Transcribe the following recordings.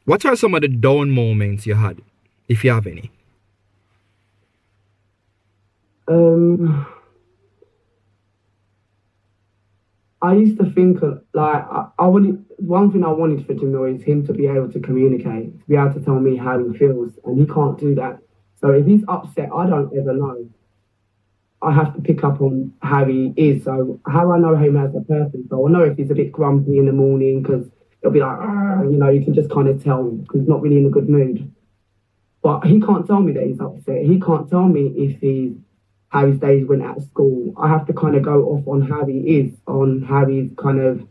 What are some of the down moments you had, if you have any? I used to think like I wanted one thing I wanted for Jamil is him to be able to communicate, to be able to tell me how he feels, and he can't do that. So if he's upset, I don't ever know. I have to pick up on how he is. So how I know him as a person. So I know if he's a bit grumpy in the morning because he'll be like, you know, you can just kind of tell because he's not really in a good mood. But he can't tell me that he's upset. He can't tell me if he's how his days went at school. I have to kind of go off on how he is, on how he's kind of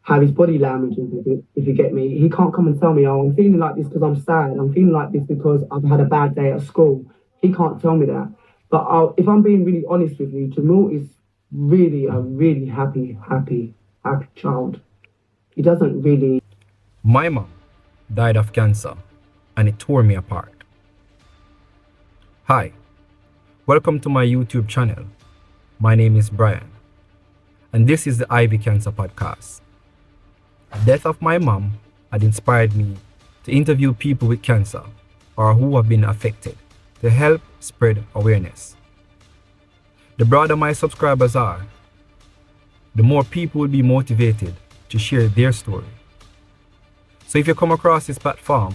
how his body language is. If you get me, he can't come and tell me, "Oh, I'm feeling like this because I'm sad. I'm feeling like this because I've had a bad day at school." He can't tell me that. But if I'm being really honest with you, Jamil is really a really happy child. He doesn't really. My mom died of cancer, and it tore me apart. Hi, welcome to my YouTube channel. My name is Brian, and this is the Ivy Cancer Podcast. The death of my mom had inspired me to interview people with cancer or who have been affected to help spread awareness. The broader my subscribers are, the more people will be motivated to share their story. So if you come across this platform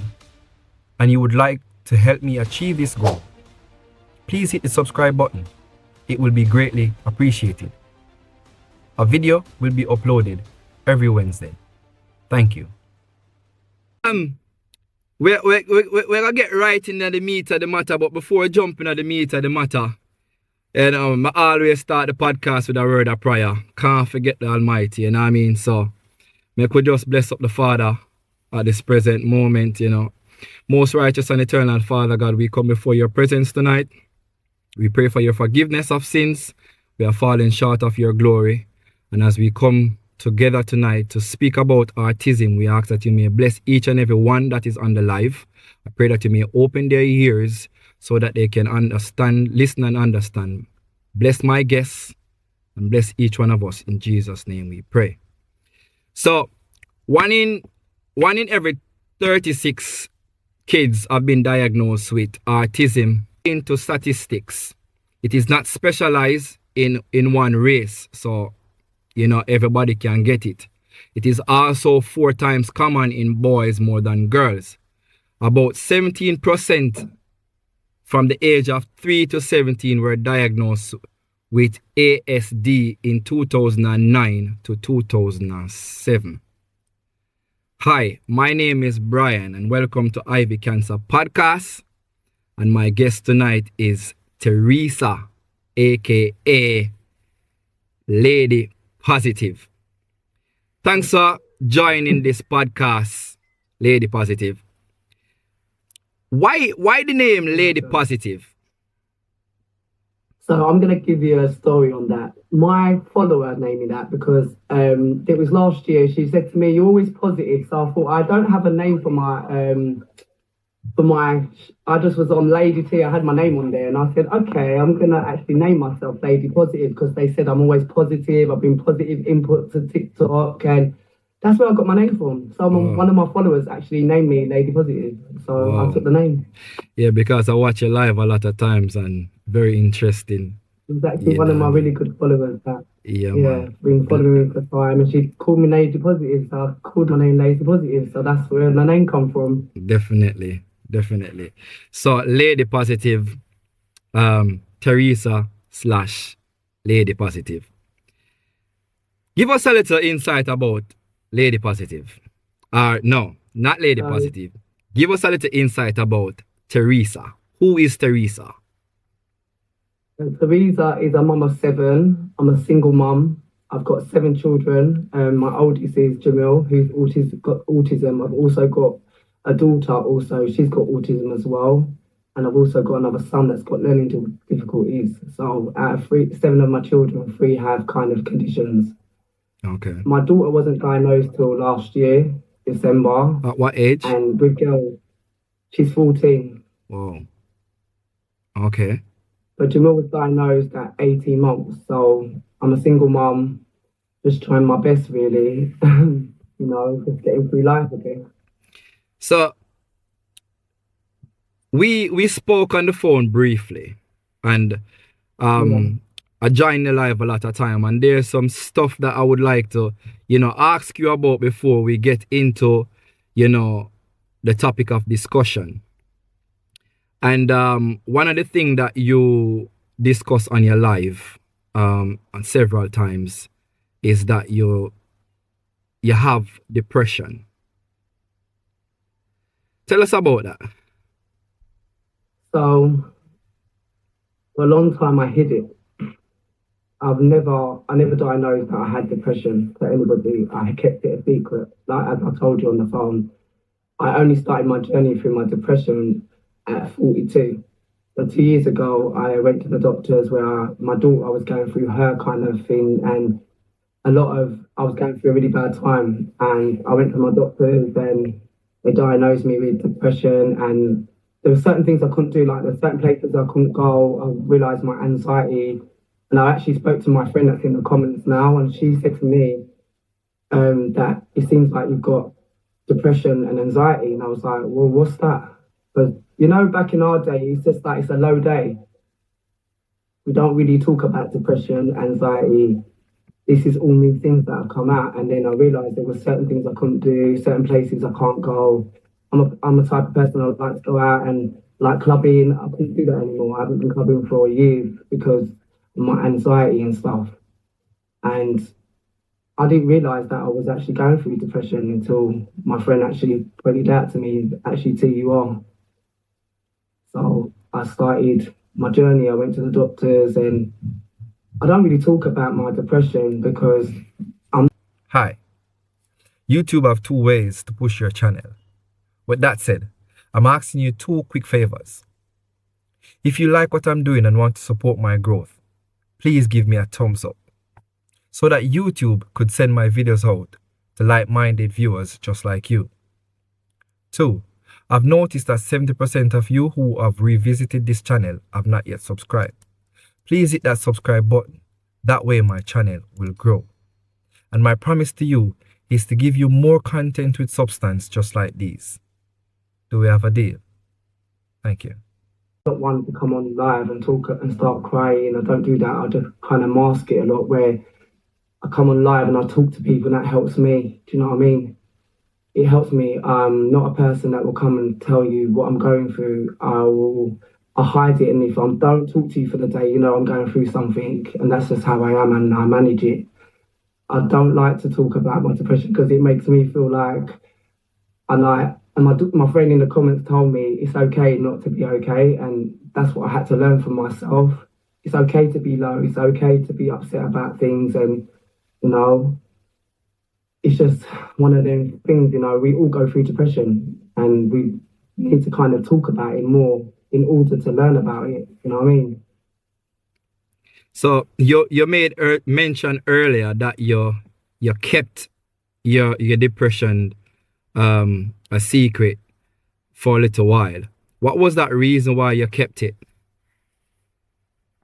and you would like to help me achieve this goal, please hit the subscribe button. It will be greatly appreciated. A video will be uploaded every Wednesday. Thank you. We're gonna get right into the meat of the matter, but before jumping at the meat of the matter, I always start the podcast with a word of prayer. Can't forget the Almighty, you know what I mean? So, may we just bless up the Father at this present moment, you know. Most righteous and eternal Father God, we come before your presence tonight. We pray for your forgiveness of sins. We are falling short of your glory. And as we come together tonight to speak about autism, we ask that you may bless each and every one that is on the live. I pray that you may open their ears so that they can understand, listen and understand. Bless my guests and bless each one of us. In Jesus' name we pray. So, one in every 36 kids have been diagnosed with autism. Into statistics, it is not specialized in one race, so you know everybody can get it. It is also 4 times common in boys more than girls. About 17% from the age of 3 to 17 were diagnosed with ASD in 2009 to 2007. Hi, my name is Brian and welcome to Ivy Cancer Podcast. And my guest tonight is Teresa, aka Lady Positive. Thanks for joining this podcast, Lady Positive. Why the name Lady Positive? So I'm going to give you a story on that. My follower named me that because it was last year. She said to me, "You're always positive." So I thought I don't have a name for I just was on Lady T. I had my name on there, and I said, "Okay, I'm gonna actually name myself Lady Positive" because they said I'm always positive. I've been positive input to TikTok, and that's where I got my name from. So one of my followers actually named me Lady Positive, so I took the name. Yeah, because I watch you live a lot of times, and very interesting. It was actually one of my really good followers that man. Been following me for time, and she called me Lady Positive, so I called my name Lady Positive. So that's where my name come from. Definitely. So Lady Positive, Teresa / Lady Positive. Give us a little insight about Lady Positive. No, not Lady Positive. Give us a little insight about Teresa. Who is Teresa? Teresa is a mum of 7. I'm a single mum. I've got 7 children. My oldest is Jamil, who's got autism. I've also got a daughter also, she's got autism as well. And I've also got another son that's got learning difficulties. So out of 7 of my children, 3 have kind of conditions. Okay. My daughter wasn't diagnosed till last year, December. At what age? And with girl, she's 14. Whoa. Okay. But Jamil was diagnosed at 18 months. So I'm a single mum, just trying my best really, just getting through life again. So we spoke on the phone briefly, and I join the live a lot of time, and there's some stuff that I would like to, ask you about before we get into, the topic of discussion. And one of the things that you discuss on your live several times is that you have depression. Tell us about that. So for a long time I hid it. I never diagnosed that I had depression to anybody. I kept it a secret. Like as I told you on the phone, I only started my journey through my depression at 42. But 2 years ago, I went to the doctors where my daughter was going through her kind of thing, and I was going through a really bad time. And I went to my doctors, and they diagnosed me with depression. And there were certain things I couldn't do, like there's certain places I couldn't go. I realised my anxiety. And I actually spoke to my friend that's in the comments now, and she said to me that it seems like you've got depression and anxiety. And I was like, well, what's that? But back in our day, it's just like it's a low day. We don't really talk about depression, anxiety. This is all new things that have come out. And then I realised there were certain things I couldn't do, certain places I can't go. I'm a type of person I would like to go out and like clubbing. I couldn't do that anymore. I haven't been clubbing for years because of my anxiety and stuff. And I didn't realise that I was actually going through depression until my friend actually pointed out to me, actually, T, you are. So I started my journey. I went to the doctors, and I don't really talk about my depression because Hi. YouTube have 2 ways to push your channel. With that said, I'm asking you 2 quick favors. If you like what I'm doing and want to support my growth, please give me a thumbs up so that YouTube could send my videos out to like-minded viewers just like you. 2, I've noticed that 70% of you who have revisited this channel have not yet subscribed. Please hit that subscribe button. That way my channel will grow. And my promise to you is to give you more content with substance just like these. Do we have a deal? Thank you. I don't want to come on live and talk and start crying. I don't do that. I just kind of mask it a lot, where I come on live and I talk to people, and that helps me. Do you know what I mean? It helps me. I'm not a person that will come and tell you what I'm going through. I hide it, and if I don't talk to you for the day, I'm going through something, and that's just how I am, and I manage it. I don't like to talk about my depression because it makes me feel like, and my friend in the comments told me it's okay not to be okay, and that's what I had to learn for myself. It's okay to be low. It's okay to be upset about things, and it's just one of them things. We all go through depression, and we need to kind of talk about it more in order to learn about it. You know what I mean? So you made mention earlier that you kept your depression a secret for a little while. What was that reason why you kept it?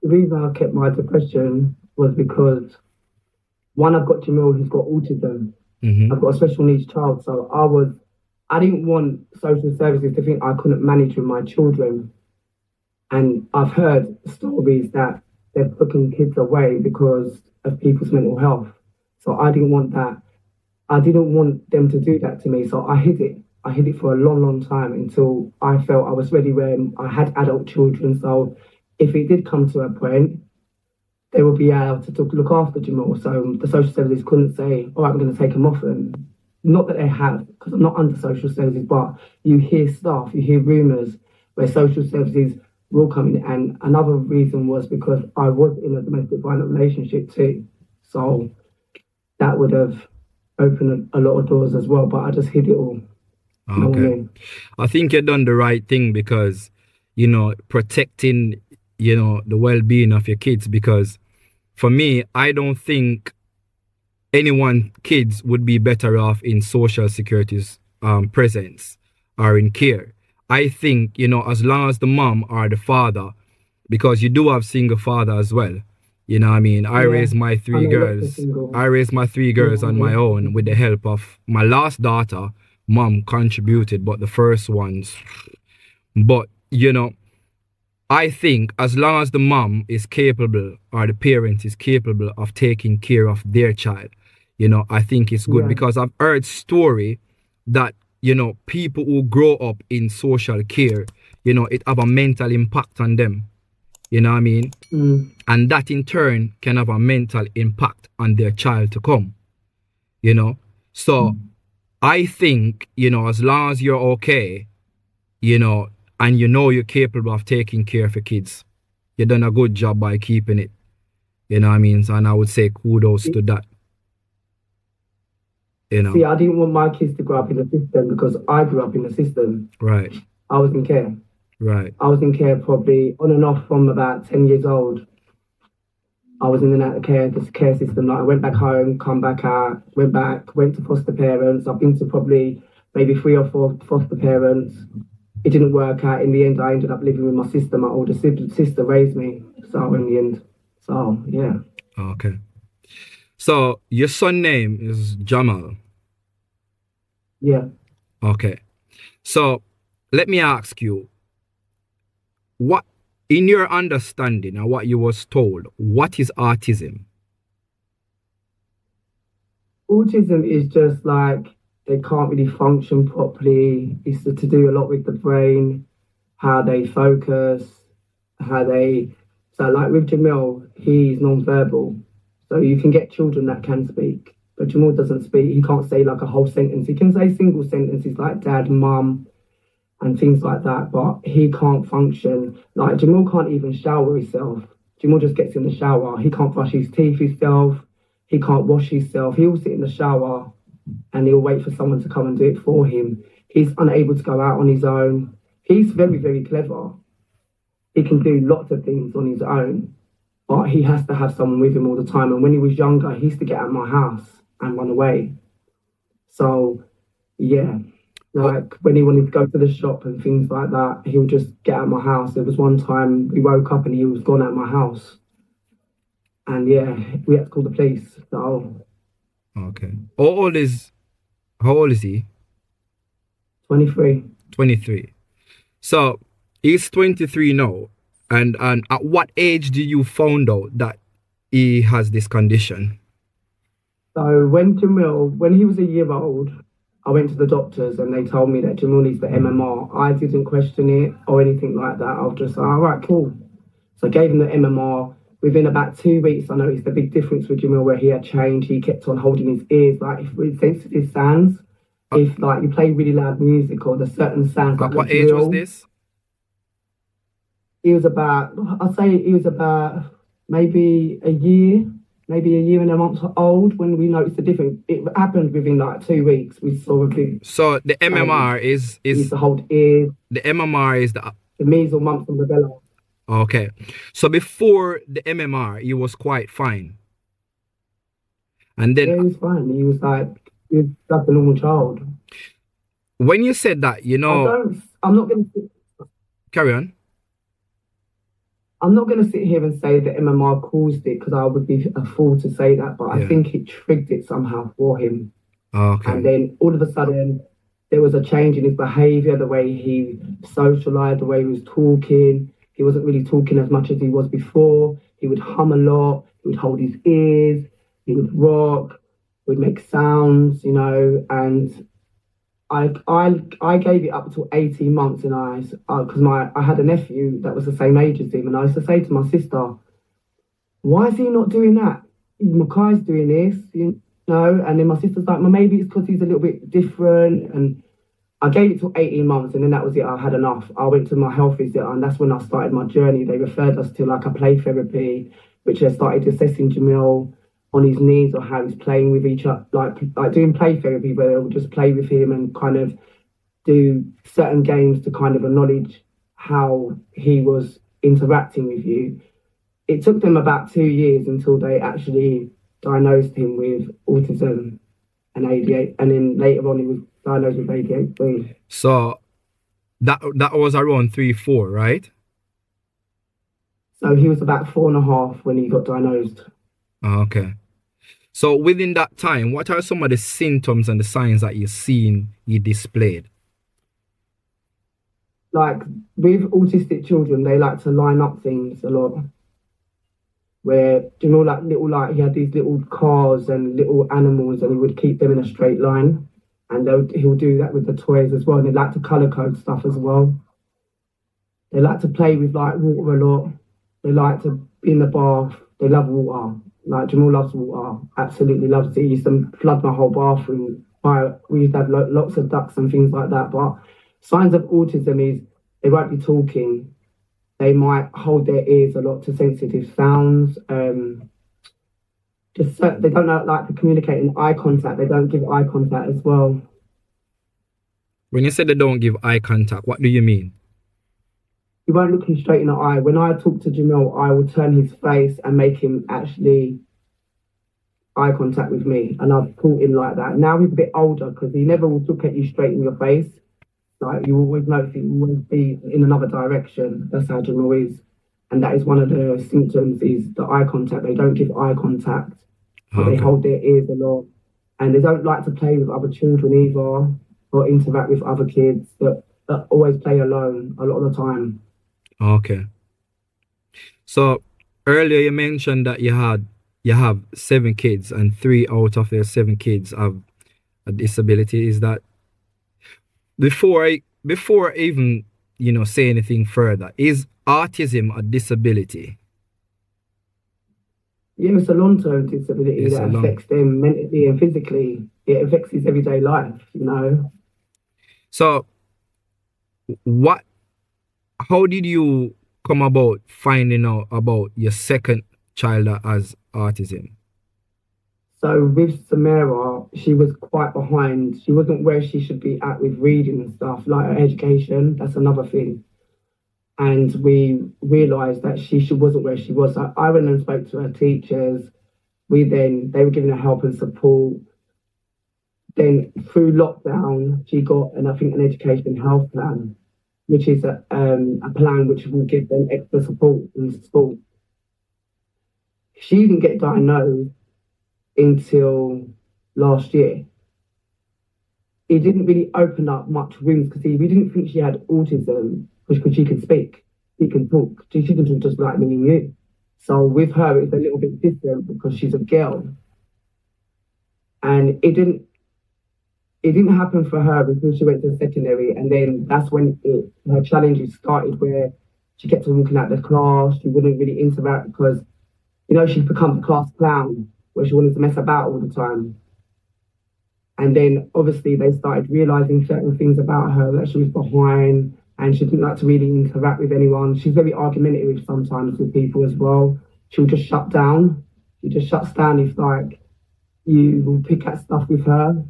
The reason I kept my depression was because, one, I've got Jamil, who's got autism. I've got a special needs child, so I didn't want social services to think I couldn't manage with my children. And I've heard stories that they're putting kids away because of people's mental health. So I didn't want that. I didn't want them to do that to me. So I hid it. I hid it for a long, long time until I felt I was ready when I had adult children. So if it did come to a point, they would be able to look after Jamal. So the social services couldn't say, all right, I'm going to take him off them. Not that they have, because I'm not under social services, but you hear stuff, you hear rumours where social services will come in. And another reason was because I was in a domestic violent relationship too. So that would have opened a lot of doors as well, but I just hid it all. Okay. You know what I mean? I think you've done the right thing because, protecting, the well-being of your kids, because for me, I don't think kids would be better off in social security's presence or in care. I think, as long as the mom or the father, because you do have single father as well. You know what I mean? I raised my 3 girls. I raised my 3 girls on my own with the help of my last daughter, mom contributed, but the first ones. But, I think as long as the mom is capable or the parent is capable of taking care of their child, I think it's good, because I've heard story that, people who grow up in social care, it have a mental impact on them. You know what I mean? And that in turn can have a mental impact on their child to come. So I think, as long as you're okay, and you're capable of taking care of your kids, you've done a good job by keeping it. You know what I mean? And I would say kudos to that. See, I didn't want my kids to grow up in the system because I grew up in the system. Right. I was in care. Right. I was in care probably on and off from about 10 years old. I was in and out of the care system. Like I went back home, come back out, went to foster parents. I've been to probably maybe 3 or 4 foster parents. It didn't work out. In the end, I ended up living with my sister. My older sister raised me. So in the end, yeah. Okay. So your son name is Jamal. Yeah. Okay. So let me ask you, what, in your understanding and what you was told, what is autism? Autism is just like they can't really function properly. It's to do a lot with the brain, how they focus, so like with Jamil, he's non-verbal. So you can get children that can speak, but Jamal doesn't speak. He can't say like a whole sentence. He can say single sentences like dad, mum, and things like that, but he can't function. Like Jamal can't even shower himself. Jamal just gets in the shower. He can't brush his teeth himself. He can't wash himself. He'll sit in the shower and he'll wait for someone to come and do it for him. He's unable to go out on his own. He's very, very clever. He can do lots of things on his own, but he has to have someone with him all the time. And when he was younger, he used to get out of my house and run away. So, yeah, like when he wanted to go to the shop and things like that, he'll just get out of my house. There was one time we woke up and he was gone out of my house. And yeah, we had to call the police. So. Okay. How old is he? 23. 23. So he's 23 now. And at what age did you found out that he has this condition? So when he was a year old, I went to the doctors and they told me that Jamil needs the MMR. I didn't question it or anything like that. I was just like, all right, cool. So I gave him the MMR. Within about 2 weeks, I noticed the big difference with Jamil where he had changed. He kept on holding his ears, like with sensitive sounds. If like you play really loud music or there's certain sounds like what age was this? He was about maybe a year and a month old when we noticed the difference. It happened within like 2 weeks. We saw a big. So the MMR is he used to hold ears. The MMR is the measles, mumps, and rubella. Okay, so before the MMR, he was quite fine, and then yeah, he was fine. He was like a normal child. When you said that, I'm not going to carry on. I'm not going to sit here and say that MMR caused it because I would be a fool to say that, but I think it triggered it somehow for him. Okay. And then all of a sudden, there was a change in his behaviour, the way he socialised, the way he was talking. He wasn't really talking as much as he was before. He would hum a lot. He would hold his ears. He would rock. Would make sounds, and I gave it up to 18 months, and because I had a nephew that was the same age as him, and I used to say to my sister, "Why is he not doing that? Makai's doing this, And then my sister's like, "Well, maybe it's because he's a little bit different." And I gave it to 18 months, and then that was it. I had enough. I went to my health visit, and that's when I started my journey. They referred us to like a play therapy, which they started assessing Jamil on his needs or how he's playing with each other, like doing play therapy where they'll just play with him and kind of do certain games to kind of acknowledge how he was interacting with you. It took them about 2 years until they actually diagnosed him with autism and ADHD, and then later on he was diagnosed with ADHD. So that was around 3-4, right? So he was about 4.5 when he got diagnosed. Okay. So within that time, what are some of the symptoms and the signs that you've seen you displayed? Like with autistic children, they like to line up things a lot. Where you know, like little, like he had these little cars and little animals, and he would keep them in a straight line. And he'll do that with the toys as well. And they like to color code stuff as well. They like to play with like water a lot. They like to be in the bath. They love water. Like Jamal loves water. Absolutely loves it. He used to flood my whole bathroom. We used to have lots of ducks and things like that. But signs of autism is they won't be talking. They might hold their ears a lot to sensitive sounds. Just so, they don't know, like to communicate in eye contact. They don't give eye contact as well. When you say they don't give eye contact, what do you mean? He won't look him straight in the eye. When I talk to Jamil, I will turn his face and make him actually eye contact with me. And I've taught him like that. Now he's a bit older because he never will look at you straight in your face. Like you always notice he will always be in another direction. That's how Jamil is. And that is one of the symptoms is the eye contact. They don't give eye contact. But they hold their ears a lot. And they don't like to play with other children either or interact with other kids that always play alone a lot of the time. Okay. So earlier you mentioned that you have 7 kids and 3 out of their 7 kids have a disability. Is that before I even say anything further, is autism a disability? Yeah, it's a long-term disability that affects them mentally and physically. It affects his everyday life, So how did you come about finding out about your second child that has autism? So with Samara, she was quite behind. She wasn't where she should be at with reading and stuff, like her education. That's another thing. And we realised that she wasn't where she was. So I went and spoke to her teachers. They were giving her help and support. Then through lockdown, she got, I think, an education health plan, which is a plan which will give them extra support in school. She didn't get diagnosed until last year. It didn't really open up much rooms because we didn't think she had autism because she can speak, she can talk, she can talk just like me and you. So with her, it's a little bit different because she's a girl. And it didn't happen for her until she went to secondary, and then that's when her challenges started, where she kept on walking out the class. She wouldn't really interact because, she'd become the class clown, where she wanted to mess about all the time. And then obviously they started realising certain things about her, that she was behind and she didn't like to really interact with anyone. She's very argumentative sometimes with people as well. She'll just shut down. She just shuts down if like you will pick at stuff with her.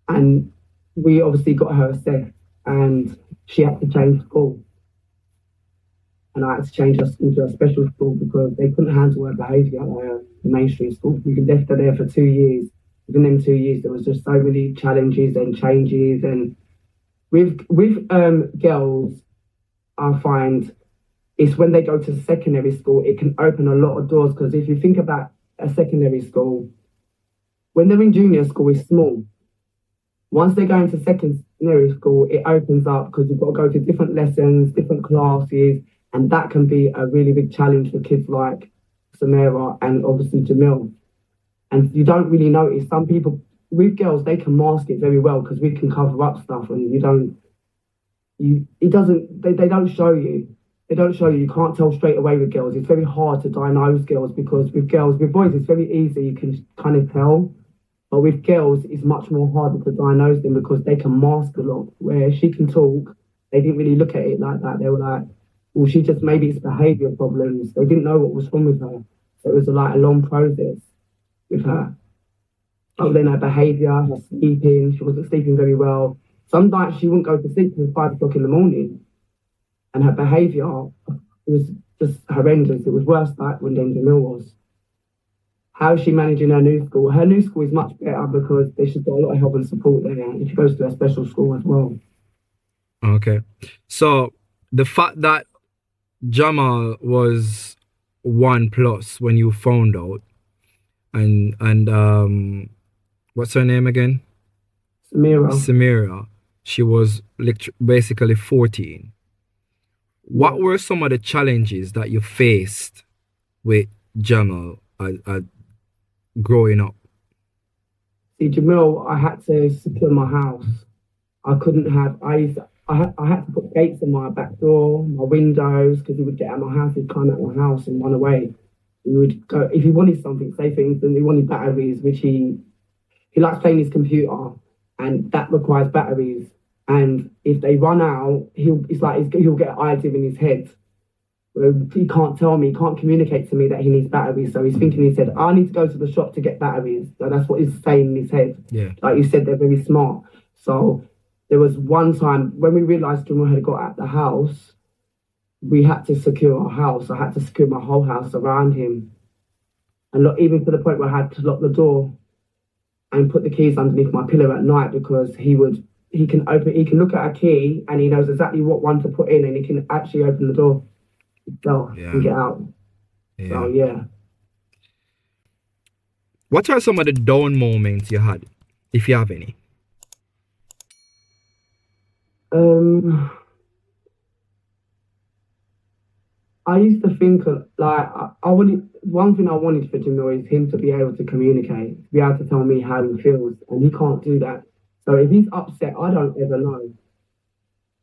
And we obviously got her assessed and she had to change school. And I had to change her school to a special school because they couldn't handle her behaviour at the mainstream school. We left her there for 2 years. Within them 2 years, there was just so many challenges and changes. And with girls, I find it's when they go to secondary school, it can open a lot of doors. Because if you think about a secondary school, when they're in junior school, it's small. Once they go into secondary school, it opens up because you've got to go to different lessons, different classes, and that can be a really big challenge for kids like Samara and obviously Jamil. And you don't really notice. Some people, with girls, they can mask it very well because we can cover up stuff and they don't show you. They don't show you. You can't tell straight away with girls. It's very hard to diagnose girls because with boys, it's very easy. You can kind of tell. But with girls, it's much more harder to diagnose them because they can mask a lot. Where she can talk, they didn't really look at it like that. They were like, well, maybe it's behaviour problems. They didn't know what was wrong with her. So it was like a long process with her. But then her behaviour, her sleeping, she wasn't sleeping very well. Some nights she wouldn't go to sleep until 5 o'clock in the morning. And her behaviour was just horrendous. It was worse like when Jamil was. How is she managing her new school? Her new school is much better because she's got a lot of help and support there. And she goes to a special school as well. Okay. So the fact that Jamal was 1+ when you found out, and what's her name again? Samira. Samira. She was basically 14. What were some of the challenges that you faced with Jamal growing up? See, Jamil, I had to secure my house. I couldn't have. I had to put gates on my back door, my windows, because he would get out of my house. He'd climb out of my house and run away. He would go if he wanted something. Say for instance, he wanted batteries, which he likes playing his computer, and that requires batteries. And if they run out, he'll get an idea in his head. He can't tell me, he can't communicate to me that he needs batteries. So he's thinking in his head, I need to go to the shop to get batteries. So that's what he's saying in his head. Yeah. Like you said, they're very smart. So there was one time when we realised Jamal had got out the house, we had to secure our house. I had to secure my whole house around him. And look, even to the point where I had to lock the door and put the keys underneath my pillow at night, because he can look at a key and he knows exactly what one to put in, and he can actually open the door and get out. Yeah. So yeah. What are some of the down moments you had, if you have any? I used to think like I wanted one thing I wanted for Jamil is him to be able to communicate, to be able to tell me how he feels, and he can't do that. So if he's upset, I don't ever know.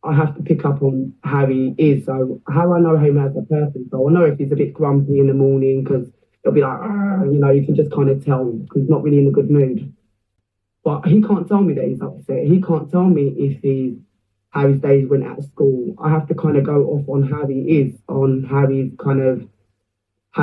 I have to pick up on how he is. So how I know him as a person. So I know if he's a bit grumpy in the morning, because he'll be like, you can just kind of tell because he's not really in a good mood. But he can't tell me that he's upset. He can't tell me how his days went at school. I have to kind of go off on how he is, on how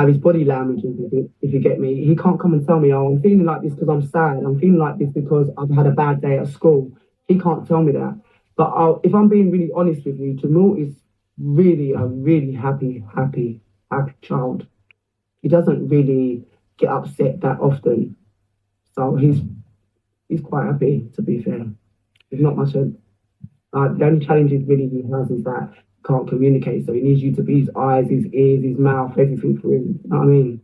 his body language is, if you get me. He can't come and tell me, oh, I'm feeling like this because I'm sad. I'm feeling like this because I've had a bad day at school. He can't tell me that. But if I'm being really honest with you, Jamal is really a really happy child. He doesn't really get upset that often. So he's quite happy, to be fair. There's not much of... the only challenges really he has is that he can't communicate. So he needs you to be his eyes, his ears, his mouth, everything for him. You know what I mean?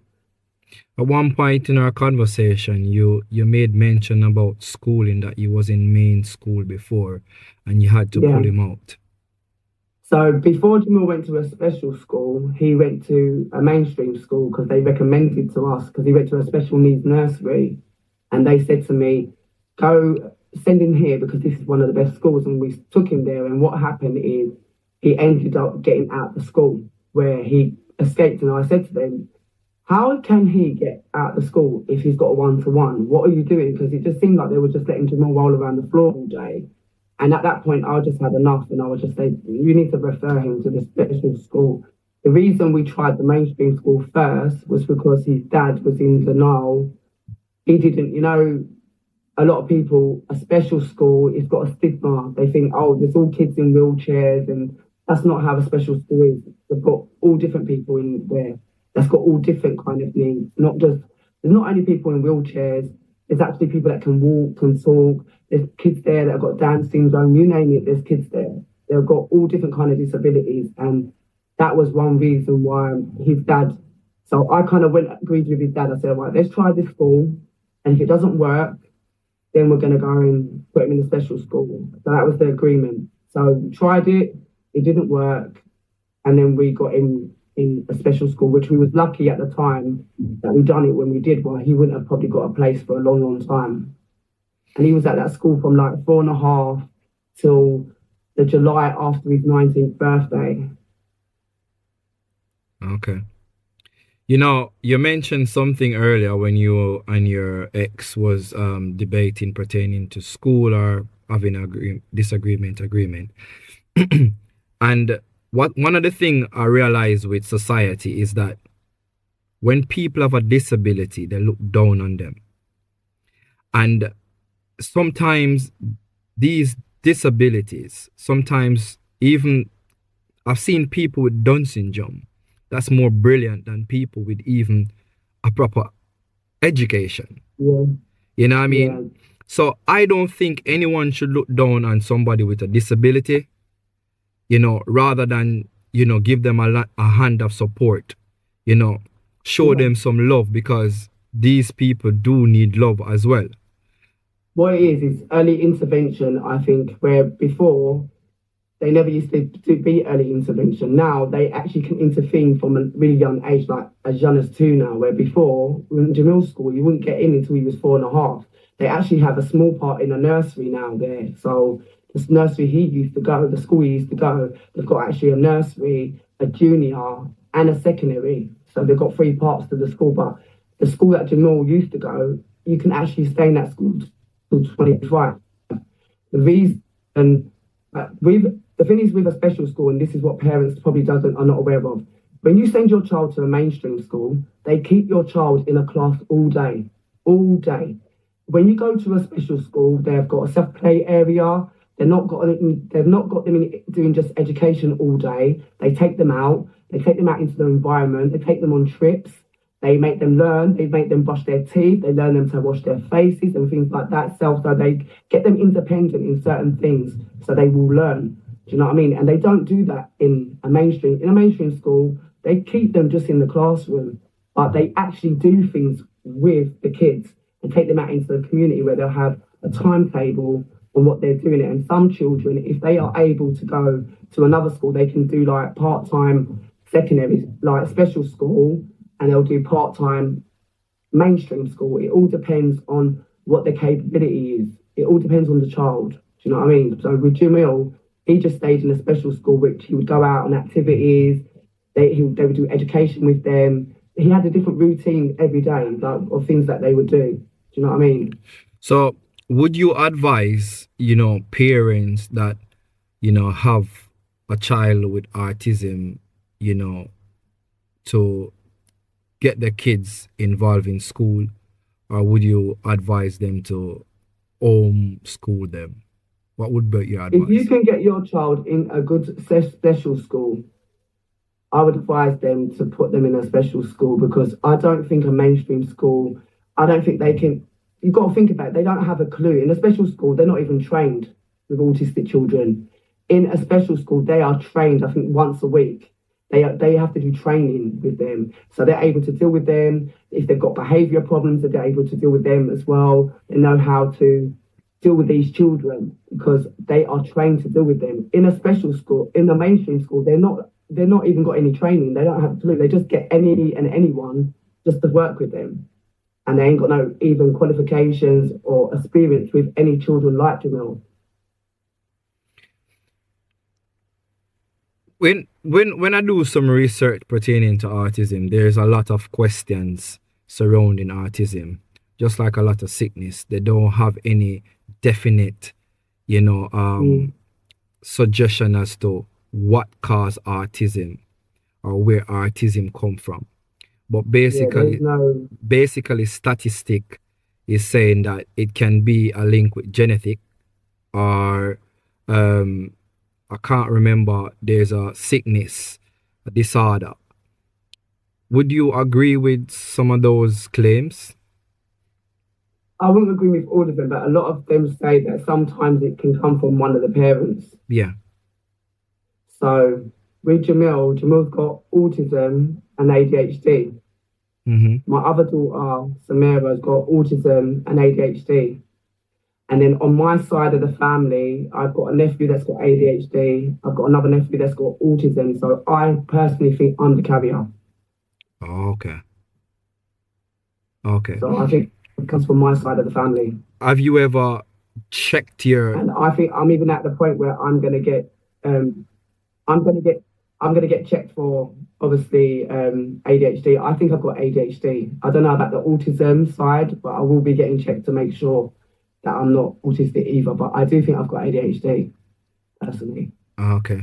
At one point in our conversation, you made mention about schooling, that you was in main school before and you had to pull him out. So before Jamal went to a special school, he went to a mainstream school because they recommended to us, because he went to a special needs nursery, and they said to me, go send him here because this is one of the best schools. And we took him there, and what happened is he ended up getting out of the school where he escaped. And I said to them, how can he get out of the school if he's got a one-to-one? What are you doing? Because it just seemed like they were just letting Jamal roll around the floor all day. And at that point, I just had enough, and I would just say, you need to refer him to the special school. The reason we tried the mainstream school first was because his dad was in denial. He didn't, a lot of people, a special school, it's got a stigma. They think, oh, there's all kids in wheelchairs, and that's not how a special school is. They've got all different people in there. That's got all different kind of needs. There's not only people in wheelchairs, there's actually people that can walk, can talk. There's kids there that have got Down syndrome, you name it, there's kids there. They've got all different kind of disabilities. And that was one reason why his dad, so I kind of agreed with his dad. I said, right, let's try this school. And if it doesn't work, then we're going to go and put him in a special school. So that was the agreement. So we tried it, it didn't work. And then we got him in a special school, which we was lucky at the time that we done it when we did. Well, he wouldn't have probably got a place for a long, long time. And he was at that school from like 4.5 till the July after his 19th birthday. Okay. You mentioned something earlier when you and your ex was debating pertaining to school or having a disagreement. And one of the things I realize with society is that when people have a disability, they look down on them. And sometimes these disabilities, sometimes even I've seen people with Down syndrome that's more brilliant than people with even a proper education. Yeah. You know what I mean? Yeah. So I don't think anyone should look down on somebody with a disability, rather than, give them a hand of support, show them some love, because these people do need love as well. What it is early intervention, I think, where before they never used to be early intervention. Now they actually can intervene from a really young age, like as young as 2 now, where before, in Jamil's school, you wouldn't get in until he was 4.5. They actually have a small part in a nursery now there. So this nursery he used to go, the school he used to go, they've got actually a nursery, a junior, and a secondary. So they've got 3 parts to the school. But the school that Jamil used to go, you can actually stay in that school till 25. The reason, the thing is with a special school, and this is what parents probably are not aware of, when you send your child to a mainstream school, they keep your child in a class all day, all day. When you go to a special school, they've got a self-play area. They've not got them doing just education all day. They take them out. They take them out into the environment. They take them on trips. They make them learn. They make them brush their teeth. They learn them to wash their faces and things like that. So they get them independent in certain things, so they will learn. Do you know what I mean? And they don't do that in a mainstream school. They keep them just in the classroom, but they actually do things with the kids and take them out into the community where they'll have a timetable on what they're doing. And some children, if they are able to go to another school, they can do like part-time secondary, like special school, and they'll do part-time mainstream school. It all depends on what their capability is. It all depends on the child. Do you know what I mean? So with Jamil, he just stayed in a special school, which he would go out on activities. They would do education with them. He had a different routine every day, like of things that they would do. Do you know what I mean? So would you advise, parents that, have a child with autism, to get their kids involved in school, or would you advise them to homeschool them? What would be your advice? If you can get your child in a good special school, I would advise them to put them in a special school, because I don't think a mainstream school, I don't think they can, you've got to think about it, they don't have a clue. In a special school, they're not even trained with autistic children. In a special school, they are trained, I think, once a week. They have to do training with them. So they're able to deal with them. If they've got behaviour problems, they're able to deal with them as well. They know how to deal with these children because they are trained to deal with them. In a special school, in the mainstream school, they're not even got any training. They don't have a clue. They just get any and anyone just to work with them. And they ain't got no even qualifications or experience with any children like Jamil. When I do some research pertaining to autism, there's a lot of questions surrounding autism. Just like a lot of sickness, they don't have any definite, suggestion as to what caused autism or where autism come from. But basically statistic is saying that it can be a link with genetic, or I can't remember, there's a sickness, a disorder. Would you agree with some of those claims? I wouldn't agree with all of them, but a lot of them say that sometimes it can come from one of the parents. Yeah. So with Jamil's got autism and ADHD. Mm-hmm. My other daughter, Samira's got autism and ADHD. And then on my side of the family, I've got a nephew that's got ADHD. I've got another nephew that's got autism. So I personally think I'm the carrier. Oh, okay. Okay. So I think it comes from my side of the family. Have you ever checked your... And I think I'm even at the point where I'm gonna get checked for, obviously, ADHD. I think I've got ADHD. I don't know about the autism side, but I will be getting checked to make sure that I'm not autistic either. But I do think I've got ADHD, personally. Okay.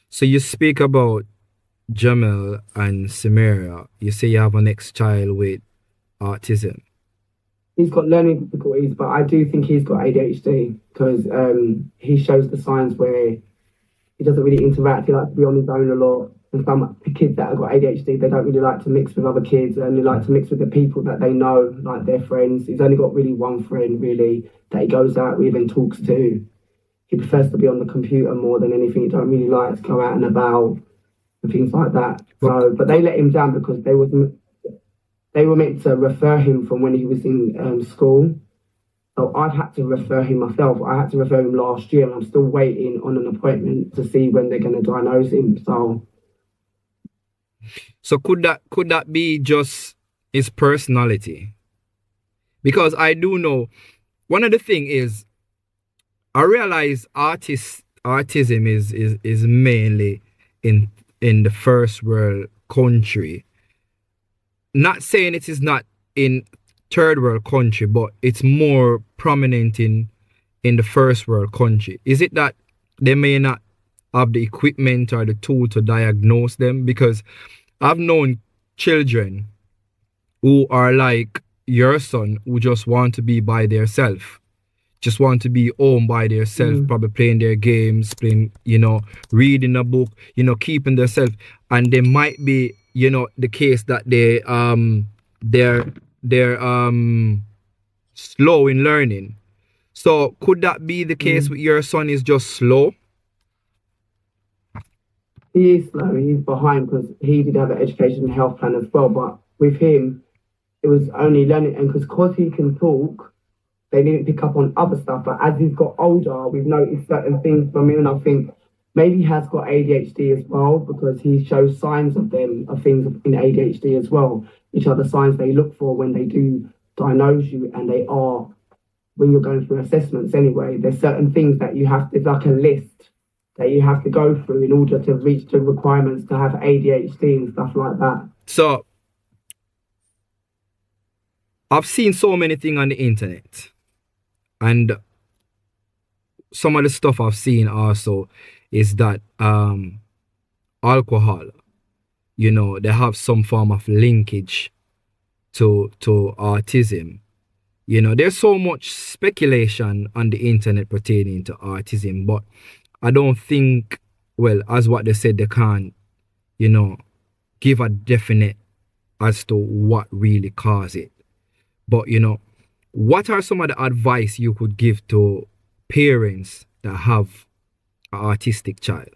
So you speak about Jamil and Samira. You say you have a next child with autism. He's got learning difficulties, but I do think he's got ADHD because he shows the signs where he doesn't really interact. He likes to be on his own a lot. And some kids that have got ADHD, they don't really like to mix with other kids. They only like to mix with the people that they know, like their friends. He's only got really one friend, really, that he goes out with and talks to. He prefers to be on the computer more than anything. He don't really like to go out and about and things like that. So, but they let him down because they wasn't... they were meant to refer him from when he was in school. So I've had to refer him myself. I had to refer him last year, and I'm still waiting on an appointment to see when they're going to diagnose him. So could that be just his personality? Because I do know one of the thing is I realize autism is mainly in the first world country. Not saying it is not in third world country, but it's more prominent in the first world country. Is it that they may not have the equipment or the tool to diagnose them? Because I've known children who are like your son, who just want to be by themselves, just want to be home by themselves, probably playing their games, playing, reading a book, keeping themselves. And they might be, the case that they're slow in learning. So could that be the case with your son is just slow? He is slow. He's behind because he did have an education and health plan as well. But with him, it was only learning, and because he can talk, they didn't pick up on other stuff. But as he's got older, we've noticed certain things from him, and I think maybe he has got ADHD as well, because he shows signs of things in ADHD as well, which are the signs they look for when they do diagnose you, and they are when you're going through assessments anyway. There's certain things that you have to, like a list that you have to go through in order to reach the requirements to have ADHD and stuff like that. So I've seen so many things on the internet, and some of the stuff I've seen also is that alcohol, they have some form of linkage to autism. There's so much speculation on the internet pertaining to autism, but I don't think, well, as what they said, they can't, give a definite as to what really caused it. But, what are some of the advice you could give to parents that have an autistic child?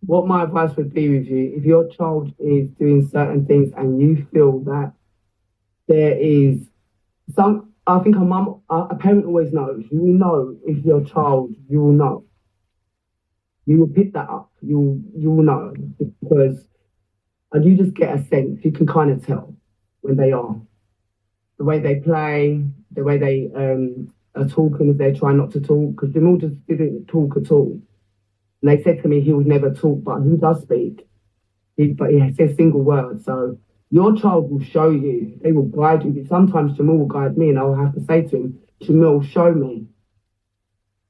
What my advice would be with you, if your child is doing certain things and you feel that there is some, I think a parent always knows. You will know if your child, you will know. You will pick that up. You will know, because you just get a sense. You can kind of tell when they are. The way they play, the way they are talking, if they try not to talk, because Jamal just didn't talk at all. And they said to me he would never talk, but he does speak. But he says single words. So your child will show you. They will guide you. Sometimes Jamal will guide me, and I will have to say to him, Jamal, show me.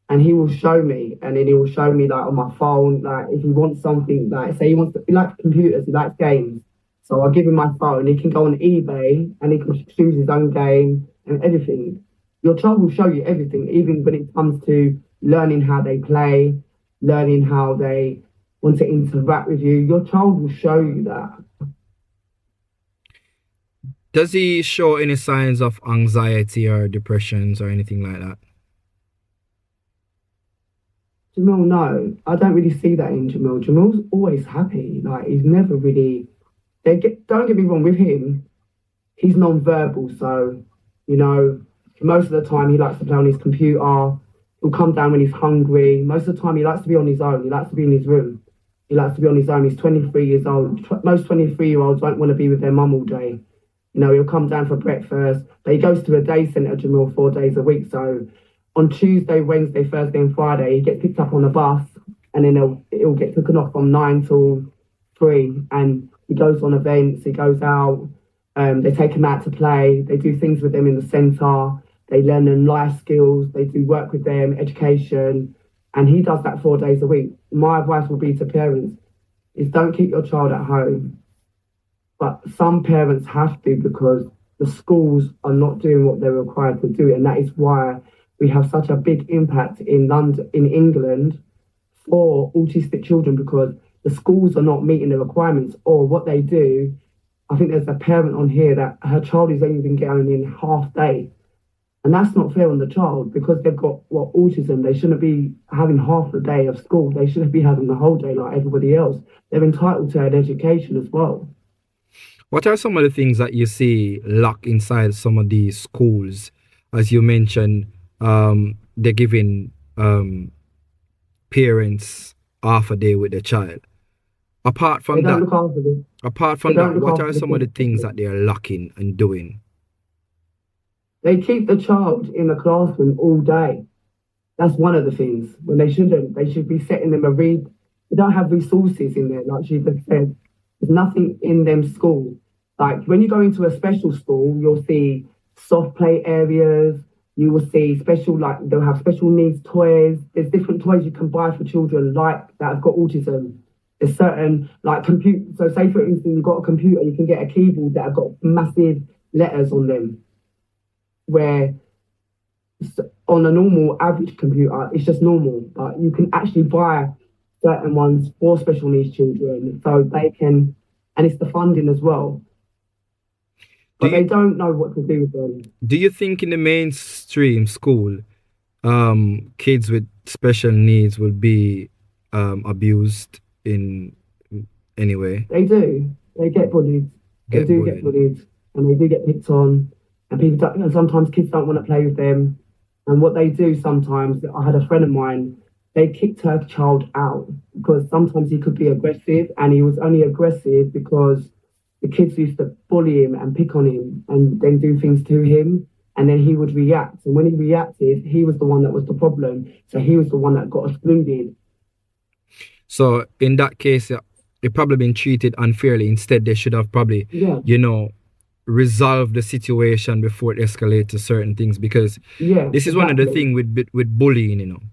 And he will show me, and then he will show me, like, on my phone, like, if he wants something, like, say he likes computers, he likes games. So I'll give him my phone. He can go on eBay, and he can choose his own game and everything. Your child will show you everything, even when it comes to learning how they play, learning how they want to interact with you. Your child will show you that. Does he show any signs of anxiety or depressions or anything like that? Jamal, no. I don't really see that in Jamal. Jamal's always happy. Like, he's never really... Don't get me wrong, with him, he's non-verbal. So, most of the time he likes to play on his computer. He'll come down when he's hungry. Most of the time he likes to be on his own. He likes to be in his room. He likes to be on his own. He's 23 years old. Most 23-year-olds don't want to be with their mum all day. He'll come down for breakfast. But he goes to a day centre, Jamal, 4 days a week. So on Tuesday, Wednesday, Thursday and Friday, he gets picked up on a bus, and then he'll get taken off from 9 till 3. And he goes on events. He goes out. They take him out to play. They do things with them in the centre. They learn them life skills. They do work with them, education. And he does that 4 days a week. My advice will be to parents is don't keep your child at home. But some parents have to, because the schools are not doing what they're required to do. And that is why we have such a big impact in London, in England, for autistic children, because the schools are not meeting the requirements. Or what they do, I think there's a parent on here that her child is only been going in half day. And that's not fair on the child, because they've got autism. They shouldn't be having half the day of school. They shouldn't be having the whole day like everybody else. They're entitled to an education as well. What are some of the things that you see locked inside some of these schools? As you mentioned, they're giving parents half a day with the child. Apart They from don't that, look after them. apart They from don't that, look what after are the some of the kids things properly. that they're lacking and doing? They keep the child in the classroom all day. That's one of the things. When they shouldn't, they should be setting them a read. They don't have resources in there, like she just said. There's nothing in them school. Like when you go into a special school, you'll see soft play areas. You will see special, like they'll have special needs toys. There's different toys you can buy for children like that have got autism. There's certain like computer. So say for instance, you've got a computer, you can get a keyboard that have got massive letters on them. Where on a normal average computer, it's just normal, but you can actually buy certain ones for special needs children so they can, and it's the funding as well, Do but they you don't know what to do with them. do you think in the mainstream school, kids with special needs will be abused in any way? They do. They get bullied. They Get do get bullied? bullied, and they do get picked on. And people don't, and sometimes kids don't want to play with them. And what they do sometimes, I had a friend of mine. They kicked her child out because sometimes he could be aggressive, and he was only aggressive because the kids used to bully him and pick on him, and then do things to him. And then he would react. And when he reacted, he was the one that was the problem. So he was the one that got excluded. So in that case, they probably been treated unfairly. Instead, they should have probably, Yeah, resolved the situation before it escalates to certain things. Because yeah, this is one of the exactly. things with bullying.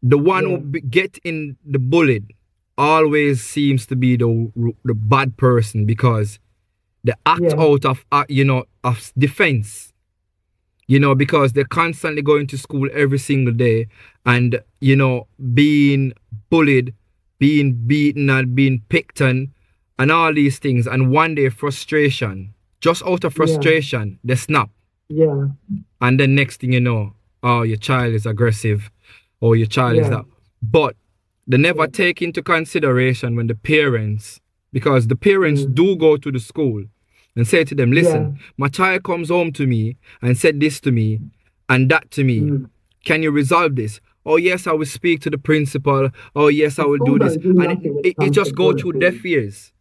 The one who Yeah, get in the bullied always seems to be the bad person because they act yeah, out of of defense. Because they're constantly going to school every single day and being bullied, being beaten and being picked on and all these things, and one day frustration, just out of yeah, frustration, they snap. yeah, And then next thing you know, oh, your child is aggressive, or your child is yeah, that. But they never yeah. take into consideration when the parents, because the parents Mm. do go to the school and say to them, Yeah. listen, my child comes home to me and said this to me and that to me. Mm. Can you resolve this? Oh, yes, I will speak to the principal. Oh, yes, I The will school do this. don't do And nothing when it it comes to just go through deaf quality. ears.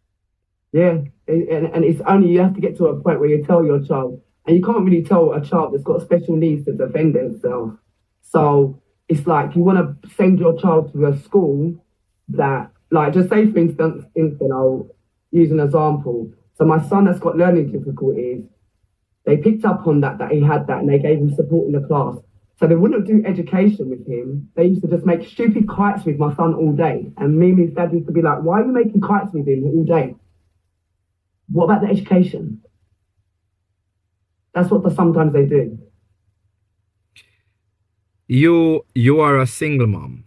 Yeah, and it's only you have to get to a point where you tell your child, and you can't really tell a child that's got special needs to defend themselves. So it's like you want to send your child to a school that, like, just say for instance, I'll use an example. So my son has got learning difficulties. They picked up on that he had that, and they gave him support in the class. So they wouldn't do education with him. They used to just make stupid kites with my son all day. And me and his dad used to be like, why are you making kites with him all day? What about the education? That's what sometimes they do. You are a single mom.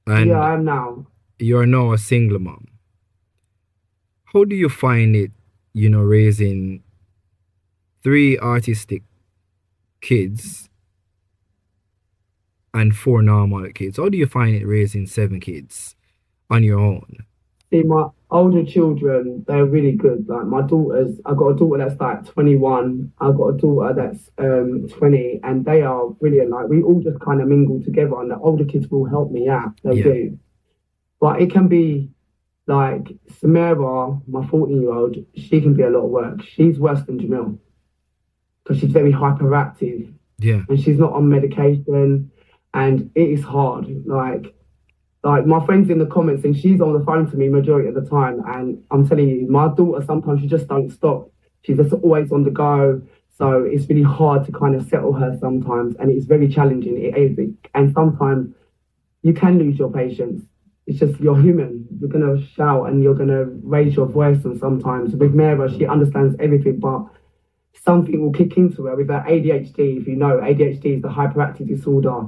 And Yeah, I am now. you are now a single mom. How do you find it, raising 3 autistic kids and 4 normal kids? How do you find it raising 7 kids on your own? See, my older children, they're really good. Like my daughters, I've got a daughter that's like 21. I've got a daughter that's 20, and they are brilliant. Like we all just kind of mingle together, and the older kids will help me out. They Yeah. do. But it can be like Samara, my 14-year-old, she can be a lot of work. She's worse than Jamil because she's very hyperactive Yeah. and she's not on medication, and it is hard. Like my friends in the comments, and she's on the phone to me majority of the time, and I'm telling you, my daughter sometimes she just don't stop. She's just always on the go. So it's really hard to kind of settle her sometimes, and it's very challenging. It is, and sometimes you can lose your patience. It's just you're human. You're gonna shout and you're gonna raise your voice, and sometimes with Mara, she understands everything, but something will kick into her with her ADHD. If you know, ADHD is the hyperactive disorder,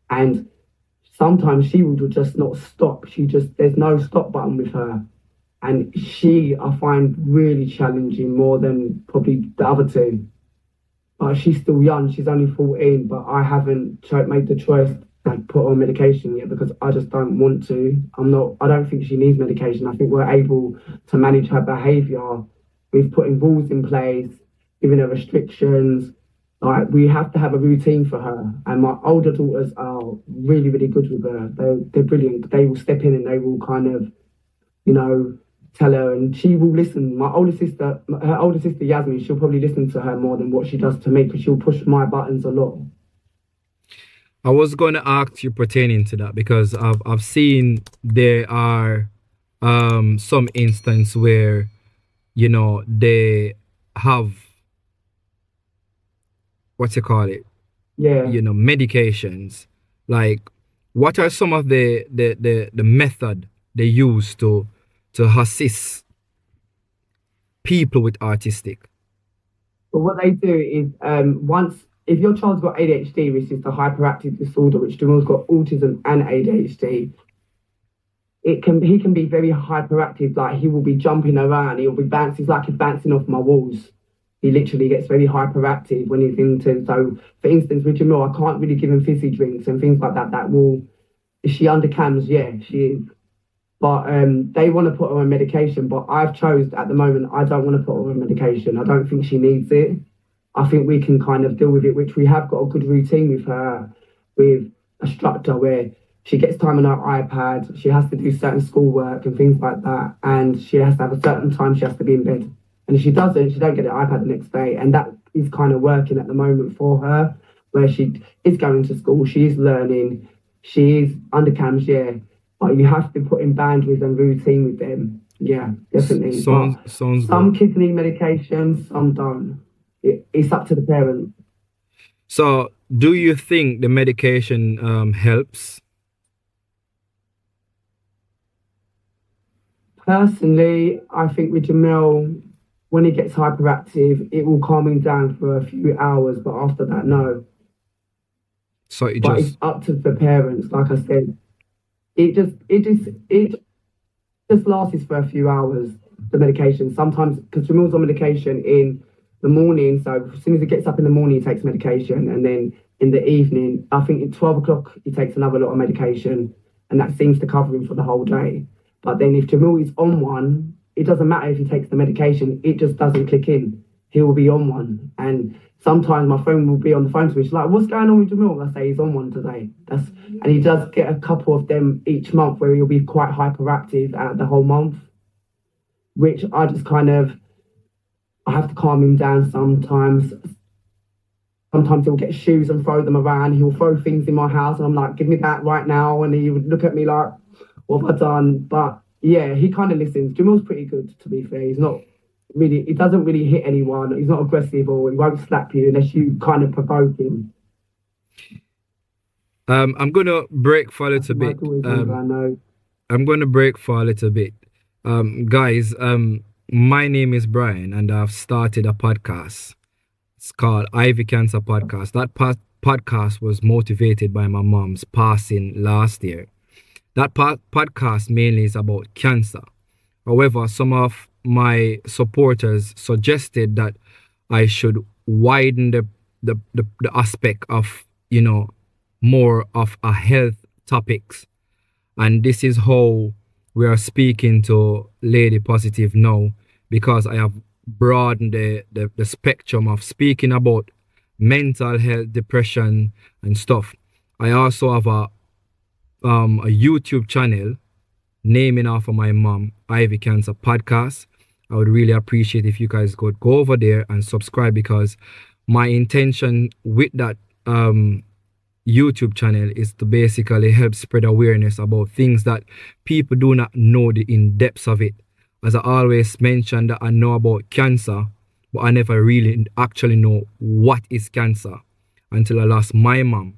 and sometimes she will just not stop. There's no stop button with her. And I find really challenging more than probably the other two. But she's still young. She's only 14, but I haven't made the choice like, put her on medication yet because I just don't want to. I don't think she needs medication. I think we're able to manage her behaviour with putting rules in place, giving her restrictions. Like, we have to have a routine for her. And my older daughters are really, really good with her. They're brilliant. They will step in and they will kind of, you know, tell her, and she will listen. Her older sister Yasmin, she'll probably listen to her more than what she does to me because she'll push my buttons a lot. I was going to ask you pertaining to that because I've seen there are some instance where, you know, they have, what you call it, you know, medications. Like, what are some of the method they use to assist people with autistic? But what they do is, if your child's got ADHD, which is the hyperactive disorder, which Jamal's got autism and ADHD, he can be very hyperactive. Like, he will be jumping around, he'll be bouncing, it's like he's bouncing off my walls. He literally gets very hyperactive when he's into. So, for instance, with Jamal, I can't really give him fizzy drinks and things like that. Is she under cams? Yeah, she is. But they want to put her on medication, but I've chose at the moment, I don't want to put her on medication. I don't think she needs it. I think we can kind of deal with it, which we have got a good routine with her, with a structure where she gets time on her iPad, she has to do certain schoolwork and things like that, and she has to have a certain time she has to be in bed. And if she doesn't, she don't get an iPad the next day, and that is kind of working at the moment for her, where she is going to school, she is learning, she is under cams, yeah. But you have to put in boundaries and routine with them. Yeah, definitely. Some kids need medication, some don't. It's up to the parent. So, do you think the medication helps? Personally, I think with Jamal, when he gets hyperactive, it will calm him down for a few hours, but after that, no. So it's up to the parents, like I said. It just lasts for a few hours, the medication. Sometimes, because Jamal's on medication in the morning, so as soon as he gets up in the morning, he takes medication, and then in the evening, I think at 12 o'clock, he takes another lot of medication, and that seems to cover him for the whole day. But then if Jamal is on one, it doesn't matter if he takes the medication, it just doesn't click in. He will be on one. And sometimes my phone will be on the phone to me. She's like, what's going on with Jamal? I say, he's on one today. And he does get a couple of them each month where he'll be quite hyperactive out the whole month, which I just kind of, I have to calm him down sometimes. Sometimes he'll get shoes and throw them around. He'll throw things in my house and I'm like, give me that right now. And he would look at me like, what have I done? But yeah, he kind of listens. Jamal's pretty good, to be fair. He doesn't really hit anyone. He's not aggressive, or he won't slap you unless you kind of provoke him. I'm going to break for a little bit. I'm going to break for a little bit. Guys, my name is Brian and I've started a podcast. It's called Ivy Cancer Podcast. That podcast was motivated by my mom's passing last year. That podcast mainly is about cancer. However, some of my supporters suggested that I should widen the aspect of, you know, more of a health topics. And this is how we are speaking to Lady Positive now, because I have broadened the spectrum of speaking about mental health, depression and stuff. I also have a YouTube channel naming after my mom, Ivy Cancer Podcast. I would really appreciate if you guys could go over there and subscribe, because my intention with that YouTube channel is to basically help spread awareness about things that people do not know the in-depths of it. As I always mention, that I know about cancer, but I never really actually know what is cancer until I lost my mom.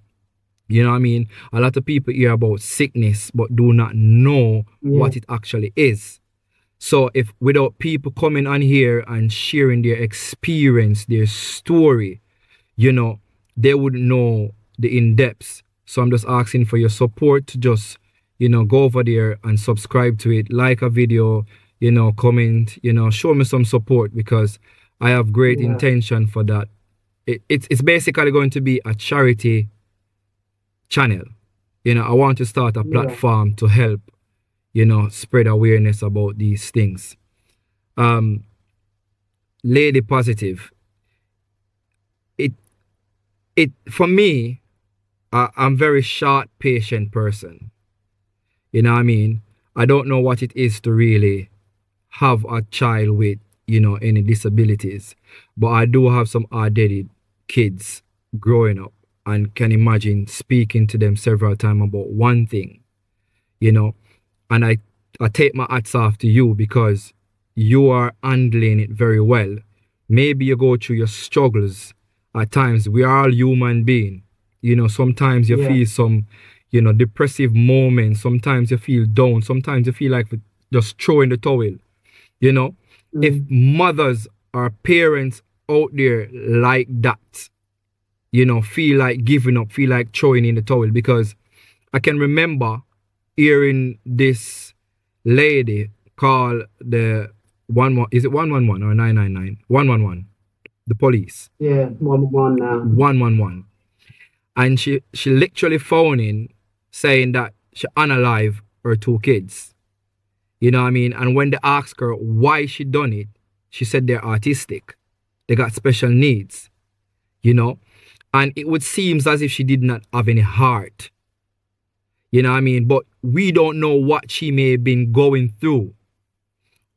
You know what I mean? A lot of people hear about sickness but do not know what it actually is. So if without people coming on here and sharing their experience, their story, you know, they wouldn't know the in-depths. So I'm just asking for your support to just, you know, go over there and subscribe to it, like a video, you know, comment, you know, show me some support, because I have great intention for that. It's basically going to be a charity channel. You know, I want to start a Yeah. platform to help, you know, spread awareness about these things. Lady Positive. It for me, I'm very short, patient person. You know what I mean? I don't know what it is to really have a child with, you know, any disabilities. But I do have some hard-headed kids growing up and can imagine speaking to them several times about one thing, you know. And I take my hats off to you because you are handling it very well. Maybe you go through your struggles at times. We are all human beings. You know, sometimes you feel some, you know, depressive moments. Sometimes you feel down. Sometimes you feel like just throwing the towel. You know, if mothers or parents out there like that, you know, feel like giving up, feel like throwing in the towel, because I can remember hearing this lady call the is it 111 or 999? 111, the police. Yeah, 111 now. 111. And she literally phoned in saying that she unalive her two kids. You know what I mean? And when they asked her why she done it, she said they're autistic. They got special needs, you know? And it would seem as if she did not have any heart. You know what I mean? But we don't know what she may have been going through.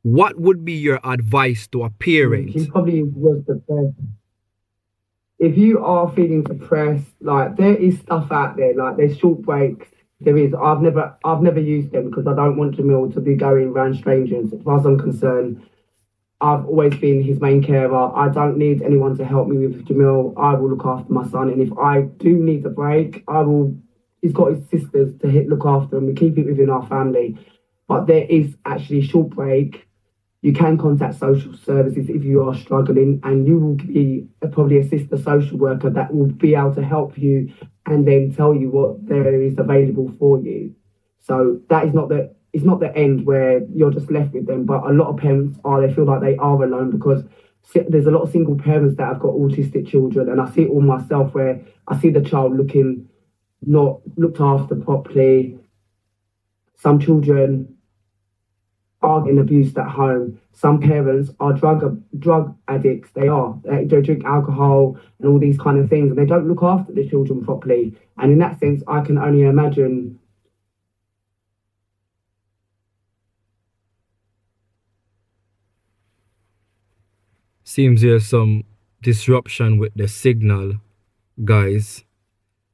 What would be your advice to a parent? She probably was depressed. If you are feeling depressed, like there is stuff out there, like there's short breaks. There is. I've never used them because I don't want Jamil to be going around strangers. As far as I'm concerned, I've always been his main carer. I don't need anyone to help me with Jamil. I will look after my son, and if I do need a break, I will. He's got his sisters to look after him. We keep it within our family, but there is actually a short break. You can contact social services if you are struggling, and you will be probably assist a social worker that will be able to help you and then tell you what there is available for you. So that is it's not the end where you're just left with them. But a lot of parents they feel like they are alone because there's a lot of single parents that have got autistic children, and I see it all myself where I see the child looking not looked after properly. Some children are getting abused at home. Some parents are drug addicts. They drink alcohol and all these kind of things, and they don't look after the children properly. And in that sense, I can only imagine. Seems there's some disruption with the signal, guys.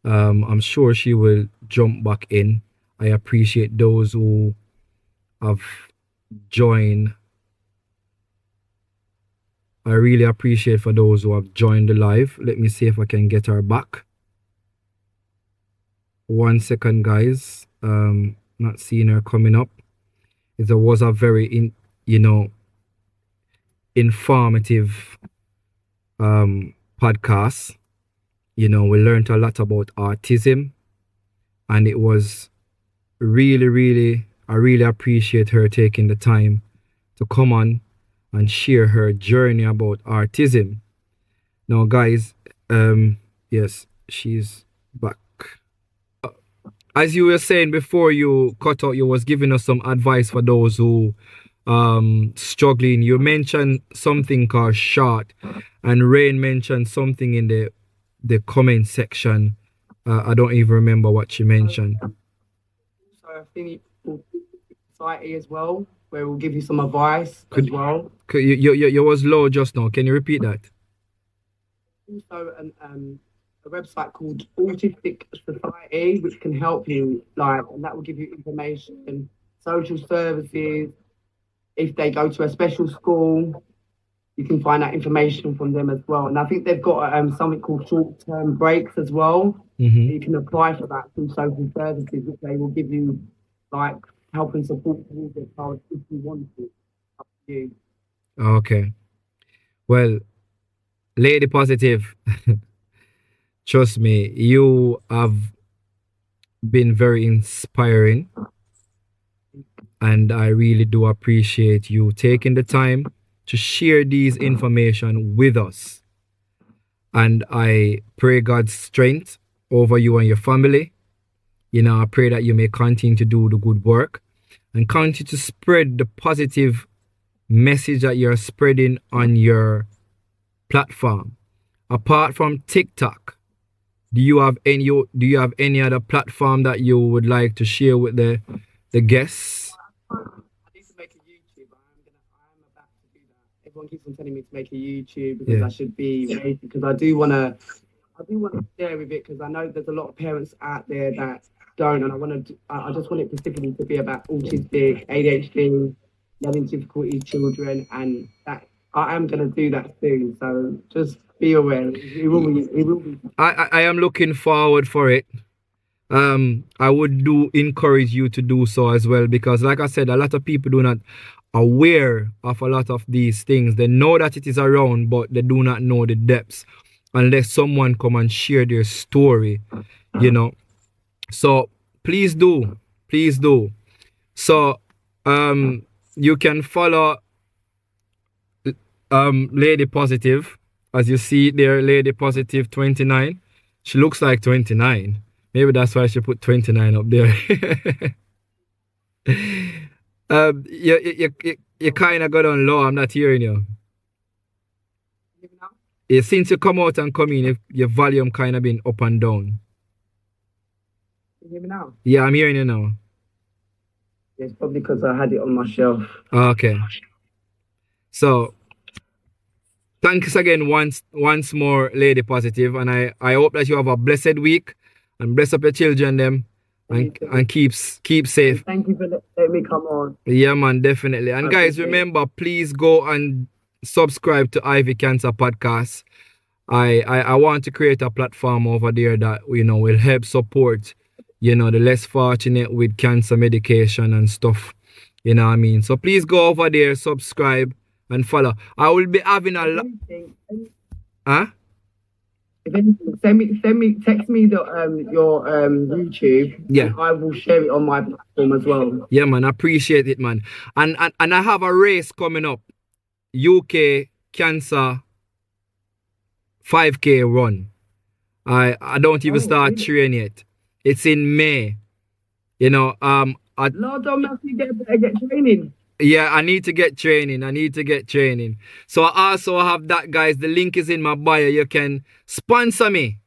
I'm sure she will jump back in. I appreciate those who have joined. I really appreciate for those who have joined the live. Let me see if I can get her back. 1 second, guys. Not seeing her coming up. It was a very informative podcast. You know, we learned a lot about autism, and it was really, I really appreciate her taking the time to come on and share her journey about autism. Now, guys, yes, she's back. As you were saying before you cut out, you was giving us some advice for those who struggling. You mentioned something called short, and Rain mentioned something in the comment section. I don't even remember what she mentioned. So I think society as well, where we'll give you some advice as well. You was low just now. Can you repeat that? Also, a website called Autistic Society, which can help you, and that will give you information, social services. If they go to a special school, you can find out information from them as well. And I think they've got something called short-term breaks as well. Mm-hmm. You can apply for that through social services, which they will give you, help and support towards your child if you want to. Up to you. Okay. Well, Lady Positive, trust me, you have been very inspiring, and I really do appreciate you taking the time to share these information with us. And I pray God's strength over you and your family. You know, I pray that you may continue to do the good work and continue to spread the positive message that you're spreading on your platform. Apart from TikTok, do you have any other platform that you would like to share with the guests? I need to make a YouTube. I'm about to do that. Everyone keeps on telling me to make a YouTube because Yeah. I should be ready, because I do want to share with it, because I know there's a lot of parents out there that don't, and I just want it specifically to be about autistic, ADHD, learning difficulties children, and that I am going to do that soon. So just be aware. It will be. I am looking forward for it. I would encourage you to do so as well, because like I said, a lot of people do not aware of a lot of these things. They know that it is around, but they do not know the depths unless someone come and share their story, you know. So please do. So you can follow Lady Positive, as you see there, Lady Positive 29. She looks like 29. Maybe that's why she put 29 up there. You kind of got on low. I'm not hearing you. Yeah, since you come out and come in, your volume kind of been up and down. Can you hear me now? Yeah, I'm hearing you now. It's probably because I had it on my shelf. Okay. So thanks again once more, Lady Positive, and I hope that you have a blessed week and bless up your children them and keep safe. Thank you for letting me come on. Yeah, man, definitely. And guys, remember, please go and subscribe to Ivy Cancer Podcast. I want to create a platform over there that, you know, will help support, you know, the less fortunate with cancer medication and stuff. You know what I mean? So please go over there, subscribe and follow. I will be having a lot. Huh? If anything, text me your YouTube. Yeah. And I will share it on my platform as well. Yeah, man, I appreciate it, man. And I have a race coming up. UK Cancer 5K run. I don't even start training yet. It's in May. You know, Lord Almighty, get training. Yeah, I need to get training. So I also have that, guys. The link is in my bio. You can sponsor me.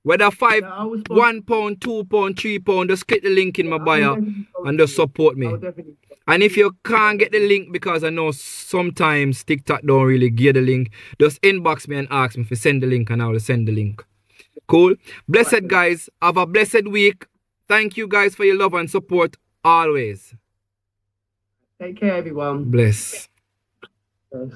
Whether £1, £2, £3, just click the link in my bio and just support me. And if you can't get the link, because I know sometimes TikTok don't really give the link, just inbox me and ask me if you send the link and I will send the link. Cool. Blessed guys. Have a blessed week. Thank you guys for your love and support always. Take care, everyone. Bless. Yes.